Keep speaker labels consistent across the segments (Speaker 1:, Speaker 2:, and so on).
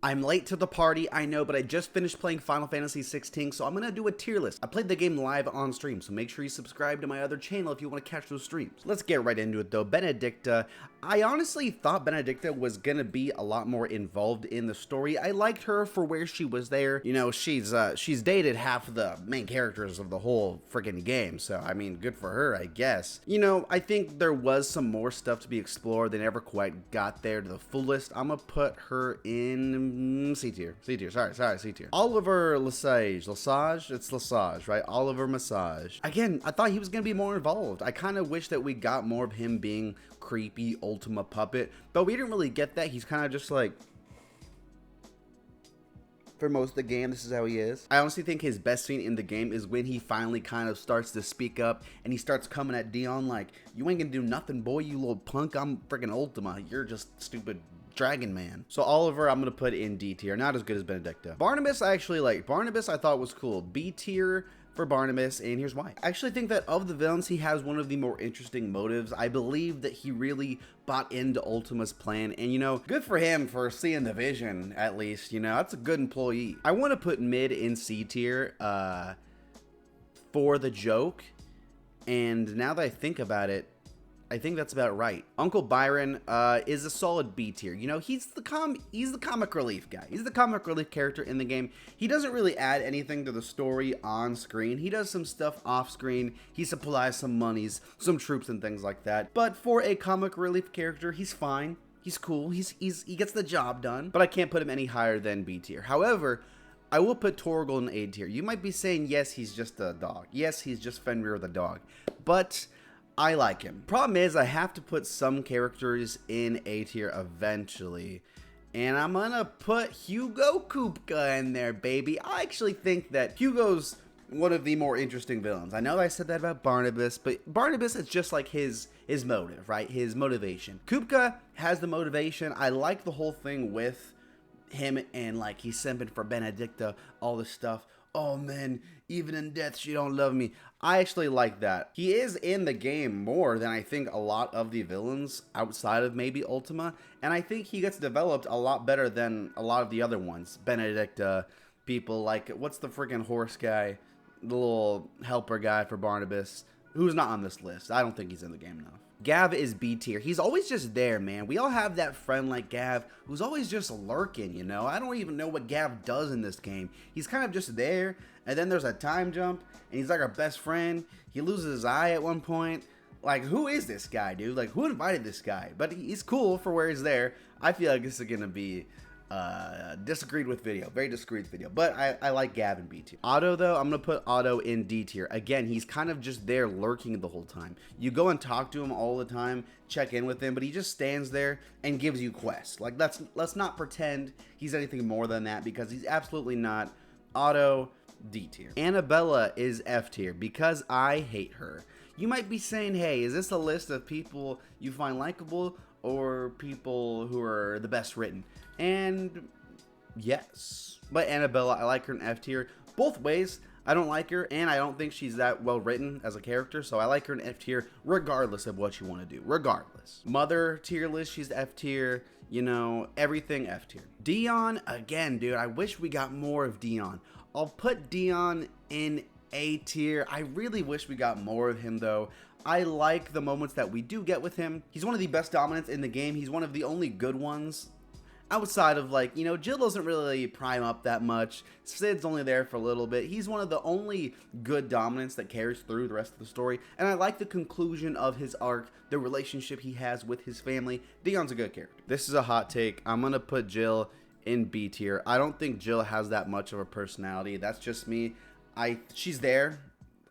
Speaker 1: I'm late to the party, I know, but I just finished playing Final Fantasy 16, so I'm gonna do a tier list. I played the game live on stream, so make sure you subscribe to my other channel if you want to catch those streams. Let's get right into it though. Benedikta, I honestly thought Benedikta was gonna be a lot more involved in the story. I liked her for where she was there. You know, she's dated half of the main characters of the whole freaking game, so I mean, good for her, I guess. You know, I think there was some more stuff to be explored. They never quite got there to the fullest. I'm gonna put her in C tier, sorry, C tier. Oliver Lesage, it's Lesage, right? Oliver Massage. Again, I thought he was gonna be more involved. I kind of wish that we got more of him being creepy Ultima puppet, but we didn't really get that. He's kind of just like, for most of the game, this is how he is. I honestly think his best scene in the game is when he finally kind of starts to speak up and he starts coming at Dion like, you ain't gonna do nothing, boy, you little punk. I'm freaking Ultima. You're just stupid Dragon Man. So Oliver, I'm gonna put in D tier. Not as good as Benedikta. Barnabas, I actually like. Barnabas, I thought was cool. B tier for Barnabas, and here's why. I actually think that of the villains, he has one of the more interesting motives. I believe that he really bought into Ultima's plan, and you know, good for him for seeing the vision, at least. You know, that's a good employee. I want to put mid in C tier for the joke, and now that I think about it, I think that's about right. Uncle Byron is a solid B tier. You know, he's the comic relief guy. He's the comic relief character in the game. He doesn't really add anything to the story on screen. He does some stuff off screen. He supplies some monies, some troops and things like that. But for a comic relief character, he's fine. He's cool. He gets the job done. But I can't put him any higher than B tier. However, I will put Torgal in A tier. You might be saying, yes, he's just a dog. Yes, he's just Fenrir the dog. But I like him. Problem is, I have to put some characters in A tier eventually. And I'm gonna put Hugo Kupka in there, baby. I actually think that Hugo's one of the more interesting villains. I know I said that about Barnabas, but Barnabas is just like his motive, right? His motivation. Kupka has the motivation. I like the whole thing with him and like he's simping for Benedikta, all this stuff. Oh man, even in death she don't love me. I actually like that. He is in the game more than I think a lot of the villains outside of maybe Ultima, and I think he gets developed a lot better than a lot of the other ones. Benedikta, people like, what's the freaking horse guy? The little helper guy for Barnabas, who's not on this list. I don't think he's in the game enough. Gav is B tier. He's always just there, man. We all have that friend like Gav who's always just lurking, you know? I don't even know what Gav does in this game. He's kind of just there, and then there's a time jump, and he's like our best friend. He loses his eye at one point. Like, who is this guy, dude? Like, who invited this guy? But he's cool for where he's there. I feel like this is going to be disagreed with video, very disagreed video, but I like Gavin B tier. Otto though, I'm gonna put Otto in D tier. Again, he's kind of just there lurking the whole time. You go and talk to him all the time, check in with him, but he just stands there and gives you quests. Like, let's not pretend he's anything more than that, because he's absolutely not. Otto, D tier. Annabella is F tier because I hate her. You might be saying, hey, is this a list of people you find likable or people who are the best written? And yes, but Annabella, I like her in F tier. Both ways, I don't like her, and I don't think she's that well written as a character, so I like her in F tier regardless of what you want to do, regardless. Mother tier list, she's F tier, you know, everything F tier. Dion, again, dude, I wish we got more of Dion. I'll put Dion in A tier. I really wish we got more of him, though. I like the moments that we do get with him. He's one of the best dominants in the game. He's one of the only good ones. Outside of, like, you know, Jill doesn't really prime up that much. Sid's only there for a little bit. He's one of the only good dominants that carries through the rest of the story. And I like the conclusion of his arc, the relationship he has with his family. Dion's a good character. This is a hot take. I'm going to put Jill in B tier. I don't think Jill has that much of a personality. That's just me. She's there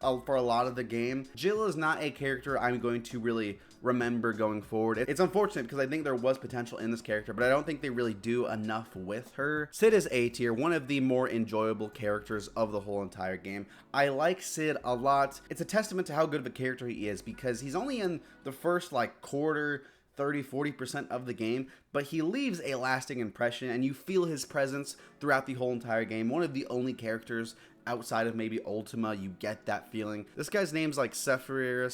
Speaker 1: for a lot of the game. Jill is not a character I'm going to really remember going forward. It's unfortunate because I think there was potential in this character, but I don't think they really do enough with her. Sid is A tier, one of the more enjoyable characters of the whole entire game. I like Sid a lot. It's a testament to how good of a character he is, because he's only in the first like quarter, 30-40% of the game, but he leaves a lasting impression and you feel his presence throughout the whole entire game. One of the only characters outside of maybe Ultima, you get that feeling. This guy's name's like Sephiroth,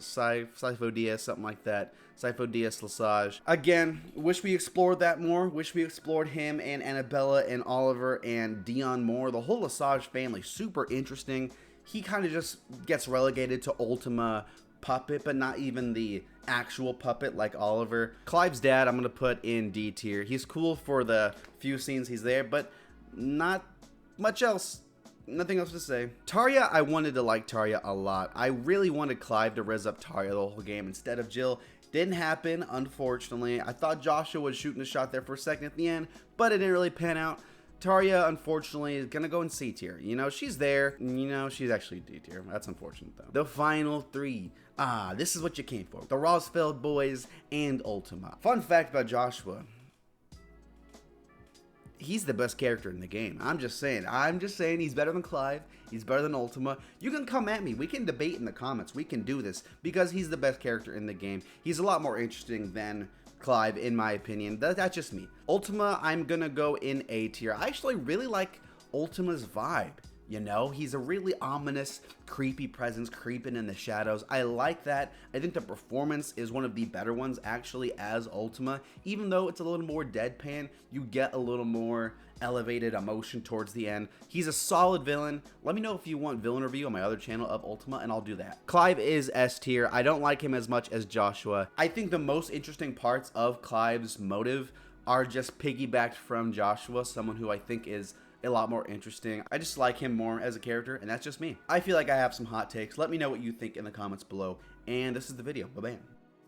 Speaker 1: Sifo-Dyas, something like that. Sifo-Dyas Lesage. Again, wish we explored that more. Wish we explored him and Annabella and Oliver and Dion more. The whole Lesage family, super interesting. He kind of just gets relegated to Ultima puppet, but not even the actual puppet like Oliver. Clive's dad, I'm going to put in D tier. He's cool for the few scenes he's there, but not much else. Nothing else to say. Tarja, I wanted to like Tarja a lot. I really wanted Clive to res up Tarja the whole game instead of Jill. Didn't happen, unfortunately. I thought Joshua was shooting a shot there for a second at the end, but it didn't really pan out. Tarja, unfortunately, is gonna go in C tier. You know, she's there. You know, she's actually D tier. That's unfortunate, though. The final three. This is what you came for. The Rosfeld boys and Ultima. Fun fact about Joshua. He's the best character in the game. I'm just saying he's better than Clive. He's better than Ultima. You can come at me. We can debate in the comments. We can do this because he's the best character in the game. He's a lot more interesting than Clive, in my opinion. That's just me. Ultima, I'm gonna go in A tier. I actually really like Ultima's vibe. You know, he's a really ominous, creepy presence creeping in the shadows. I like that. I think the performance is one of the better ones actually as Ultima. Even though it's a little more deadpan, you get a little more elevated emotion towards the end. He's a solid villain. Let me know if you want villain review on my other channel of Ultima, and I'll do that. Clive is S tier. I don't like him as much as Joshua. I think the most interesting parts of Clive's motive are just piggybacked from Joshua, someone who I think is a lot more interesting. I just like him more as a character, and that's just me. I feel like I have some hot takes. Let me know what you think in the comments below, and this is the video. Bye-bye.